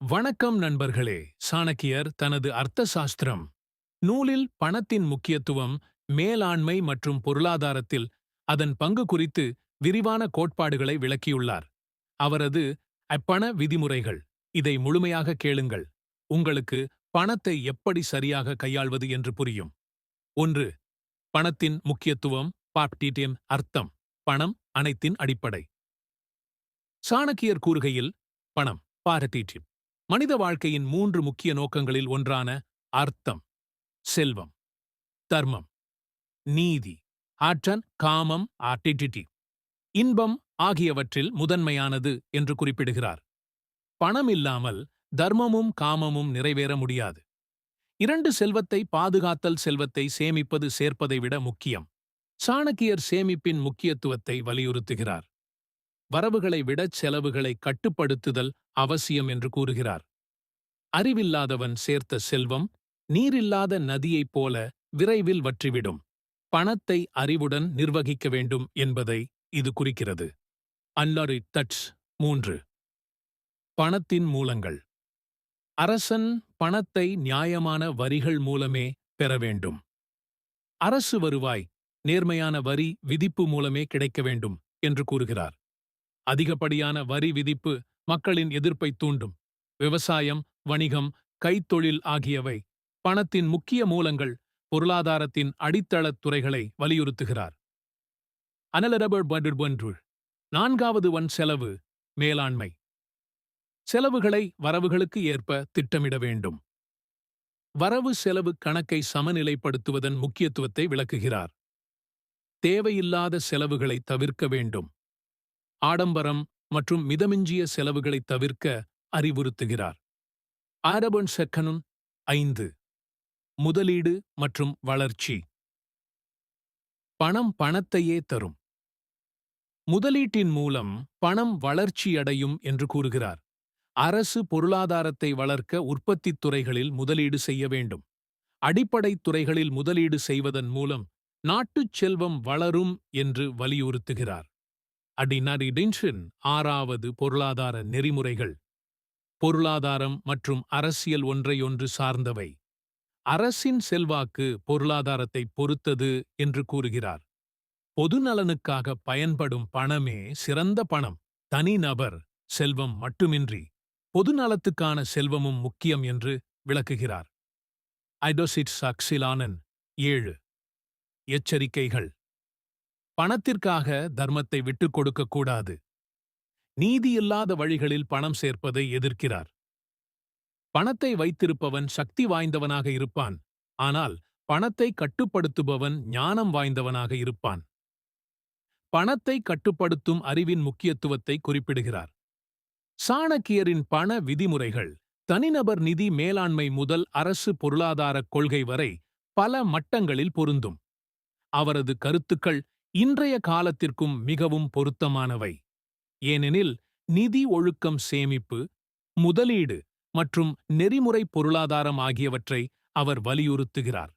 வணக்கம் நண்பர்களே. சாணக்கியர் தனது அர்த்த சாஸ்திரம் நூலில் பணத்தின் முக்கியத்துவம், மேலாண்மை மற்றும் பொருளாதாரத்தில் அதன் பங்கு குறித்து விரிவான கோட்பாடுகளை விளக்கியுள்ளார். அவரது அப்பண விதிமுறைகள். இதை முழுமையாக கேளுங்கள். உங்களுக்கு பணத்தை எப்படி சரியாக கையாள்வது என்று புரியும். 1. பணத்தின் முக்கியத்துவம். பாப்டீட்டின் அர்த்தம். பணம் அனைத்தின் அடிப்படை. சாணக்கியர் கூறுகையில், பணம் பாரட்டீட்டின் மனித வாழ்க்கையின் 3 முக்கிய நோக்கங்களில் ஒன்றான அர்த்தம், செல்வம், தர்மம், நீதி, ஆற்றன், காமம், ஆர்டிடிட்டி, இன்பம் ஆகியவற்றில் முதன்மையானது என்று குறிப்பிடுகிறார். பணம் இல்லாமல் தர்மமும் காமமும் நிறைவேற முடியாது. 2. செல்வத்தை பாதுகாத்தல். செல்வத்தை சேமிப்பது சேர்ப்பதை விட முக்கியம். சாணக்கியர் சேமிப்பின் முக்கியத்துவத்தை வலியுறுத்துகிறார். வரவுகளை விடச் செலவுகளை கட்டுப்படுத்துதல் அவசியம் என்று கூறுகிறார். அறிவில்லாதவன் சேர்த்த செல்வம் நீரில்லாத நதியைப் போல விரைவில் வற்றிவிடும். பணத்தை அறிவுடன் நிர்வகிக்க வேண்டும் என்பதை இது குறிக்கிறது. அன்லரி தட்ஸ் 3. பணத்தின் மூலங்கள். அரசன் பணத்தை நியாயமான வரிகள் மூலமே பெற வேண்டும். அரசு வருவாய் நேர்மையான வரி விதிப்பு மூலமே கிடைக்க வேண்டும் என்று கூறுகிறார். அதிகப்படியான வரி விதிப்பு மக்களின் எதிர்ப்பை தூண்டும். விவசாயம், வணிகம், கைத்தொழில் ஆகியவை பணத்தின் முக்கிய மூலங்கள். பொருளாதாரத்தின் அடித்தளத் துறைகளை வலியுறுத்துகிறார். அனலரபர் 4வது செலவு, மேலாண்மை. செலவுகளை வரவுகளுக்கு ஏற்ப திட்டமிட வேண்டும். வரவு செலவு கணக்கை சமநிலைப்படுத்துவதன் முக்கியத்துவத்தை விளக்குகிறார். தேவையில்லாத செலவுகளை தவிர்க்க வேண்டும். ஆடம்பரம் மற்றும் மிதமிஞ்சிய செலவுகளை தவிர்க்க அறிவுறுத்துகிறார். ஆரபன் செக்கனும் 5. முதலீடு மற்றும் வளர்ச்சி. பணம் பணத்தையே தரும். முதலீட்டின் மூலம் பணம் வளர்ச்சியடையும் என்று கூறுகிறார். அரசு பொருளாதாரத்தை வளர்க்க உற்பத்தித் துறைகளில் முதலீடு செய்ய வேண்டும். அடிப்படைத் துறைகளில் முதலீடு செய்வதன் மூலம் நாட்டுச் செல்வம் வளரும் என்று வலியுறுத்துகிறார். அடினரிடின்ஷன் 6வது பொருளாதார நெறிமுறைகள். பொருளாதாரம் மற்றும் அரசியல் ஒன்றையொன்று சார்ந்தவை. அரசின் செல்வாக்கு பொருளாதாரத்தை பொறுத்தது என்று கூறுகிறார். பொதுநலனுக்காக பயன்படும் பணமே சிறந்த பணம். தனிநபர் செல்வம் மட்டுமின்றி பொதுநலத்துக்கான செல்வமும் முக்கியம் என்று விளக்குகிறார். ஐடோசிட் சாக்சிலானன் 7. எச்சரிக்கைகள். பணத்திற்காக தர்மத்தை விட்டுக் கொடுக்கக்கூடாது. நீதியில்லாத வழிகளில் பணம் சேர்ப்பதை எதிர்க்கிறார். பணத்தை வைத்திருப்பவன் சக்தி வாய்ந்தவனாக இருப்பான், ஆனால் பணத்தை கட்டுப்படுத்துபவன் ஞானம் வாய்ந்தவனாக இருப்பான். பணத்தை கட்டுப்படுத்தும் அறிவின் முக்கியத்துவத்தை குறிப்பிடுகிறார். சாணக்கியரின் பண விதிமுறைகள் தனிநபர் நிதி மேலாண்மை முதல் அரசு பொருளாதாரக் கொள்கை வரை பல மட்டங்களில் பொருந்தும். அவரது கருத்துக்கள் இன்றைய காலத்திற்கும் மிகவும் பொருத்தமானவை. ஏனெனில் நிதி ஒழுக்கம், சேமிப்பு, முதலீடு மற்றும் நெறிமுறை பொருளாதாரம் ஆகியவற்றை அவர் வலியுறுத்துகிறார்.